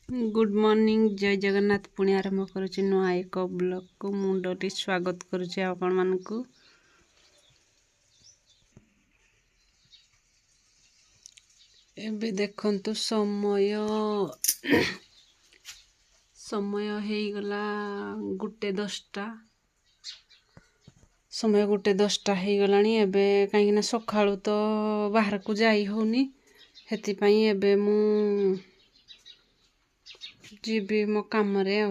Good morning जय जगन्नाथ पुणी आरंभ करुच्ची नुआ एक ब्लॉग को मुंडटी स्वागत करुच्ची आपण मानकु। एबे देखंतु समय हे गला गुटे 10टा समय गुटे 10टा हे गलानी। एबे काहे ना सखाळु तो बाहर को जाई होनी हेति पई एबे मु जीबी मो काम रे आ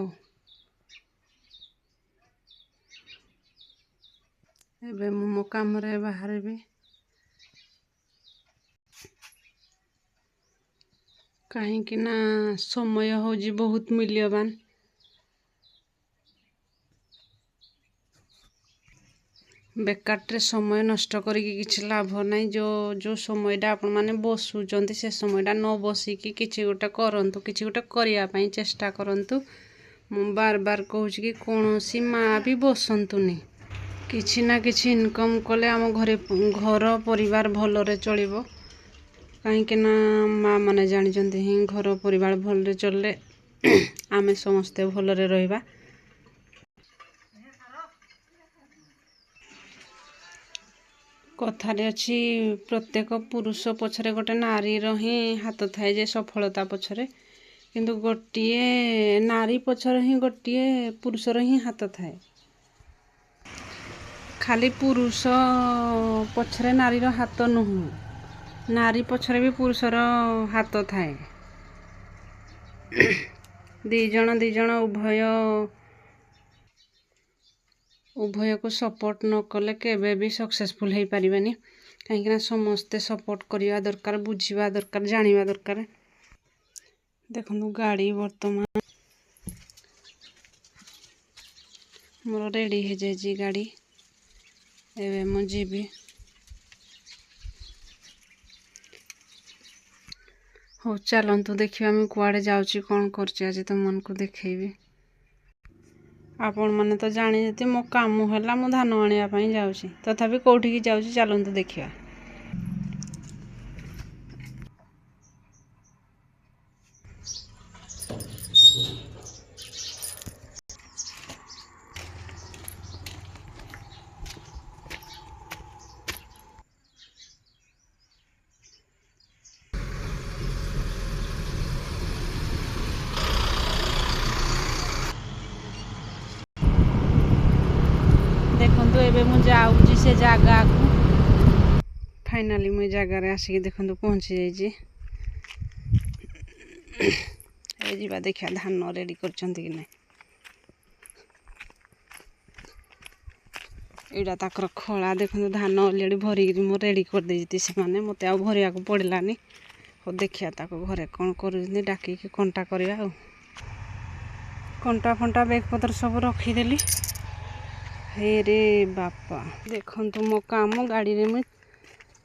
एबे मो काम रे बाहर भी कहीं ना समय होजी बहुत मूल्यवान। बेकारटे समय नष्ट करिकी किछि लाभ नहीं। जो समयटा आपण माने बसुचंती से समयटा न बसिकी किछि गोटे करंतु, किछि गोटे करिया पई चेष्टा करंतु। मु बार बार कहूछि कि कोनोसी माँ भी बसंतुनी, किछि ना किछि इनकम कले आम घर परिवार भलरे चलिबो। कहीं ना माँ माने जानिचंती ही घर परिवार भलरे चलले आमे समस्ते भलरे रहिबा। कथारे अच्छी प्रत्येक पुरुष पछरे गोटे नारी ही हाथ थाए जे सफलता पछरे, किंतु गोटिए नारी पछरे ही गोटिए पुरुषर ही हाथ थाए। खाली पुरुष पछरे नारीर हाथ नुह, नारी पछरे भी पुरुषर हाथ थाए। दिजण उभय को सपोर्ट न कले केबे भी सक्सेसफुल हो पारिबानी। कहीं समस्ते सपोर्ट करिया दरकार, बुझिबा दरकार, जानिबा दरकार। देखो गाड़ी वर्तमान मोर रेडी हो जाए गाड़ी, एबे मु जीबी। हो चलतु देखिए आम कुआड़े जाऊँगी कौन करछि आज तुम मन को देखेबी। आपण माने तो जानी जति मो काम हैला मु धान आनिया पई जाउछि, तथापि कोठी की जाउछि चलंतु देखिया। देखंतु एबे मु जाउछि से जगह को। फाइनली मु जगह रे आसी देखंतु पहुंची जाइछि। ए जीवा देखिया धान रेडी करछंती कि नै। एडा ताकर खोला देखंतु धान ऑलरेडी भरी मु रेडी कर देइति से माने मते आ भरिया को पड़लानी। हो देखिया ताको घरे कोन करूनी डाकी के कंटा करिया आ कंटा फंटा बैग पत्र सब रखी देली। हे रे बापा देखंतु मो काम गाड़ी रे मु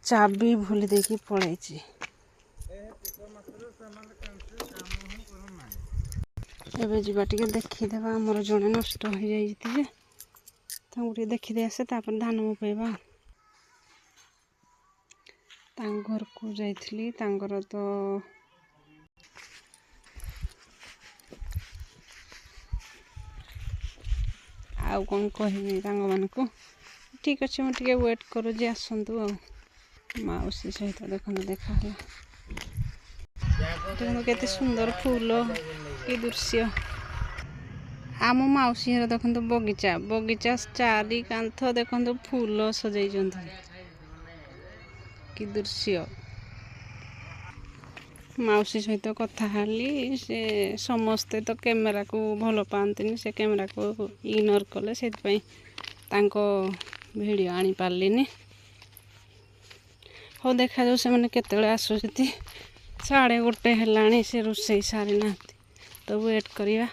चाबी भूली देखी पड़ाइछि। एबे जीवा टिके देखि देबा, हमर जणे नष्ट हो जाइति जे तांगुरी देखि दे आसे तापर धान मुपेबा। तांग घर को जाइथिली, तांगर तो आउ कौन कहबी तांग मानकु। ठीक अच्छे मुझे टिके वेट करू जे आसंतु आ माउसी सहित देखंतु देखा हला। देखंतु केते सुंदर फूल कि दृश्य। आम माउसी हर देखंतु बगीचा बगीचा चारी कांथ देखंतु फूल सजाई जंतु कि दृश्य। माउसी सहित कथा हाली से समस्ते तो कैमेरा को भल पाती, से कैमेरा को इग्नोर कले से वीडियो आनी पार्लिनी। हो देखा जाऊ से मैंने केतले आसुचती। 1:30 हेलाणी से रोषेई सारी ना तो वेट करिया।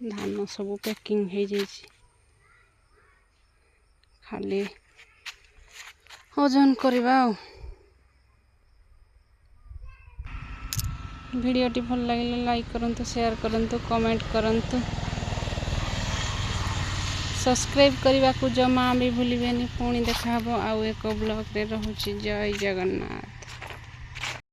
धान सब पैकिंग हो जाइए, खाली ओजन करवा। वीडियोटी भल लगे लाइक करंतु, शेयर करंतु, कमेंट करंतु, सब्सक्राइब करने को जमा भी भूलिबेनि। पुणी देखा आउ एक ब्लॉग रे। रहुछि जय जगन्नाथ।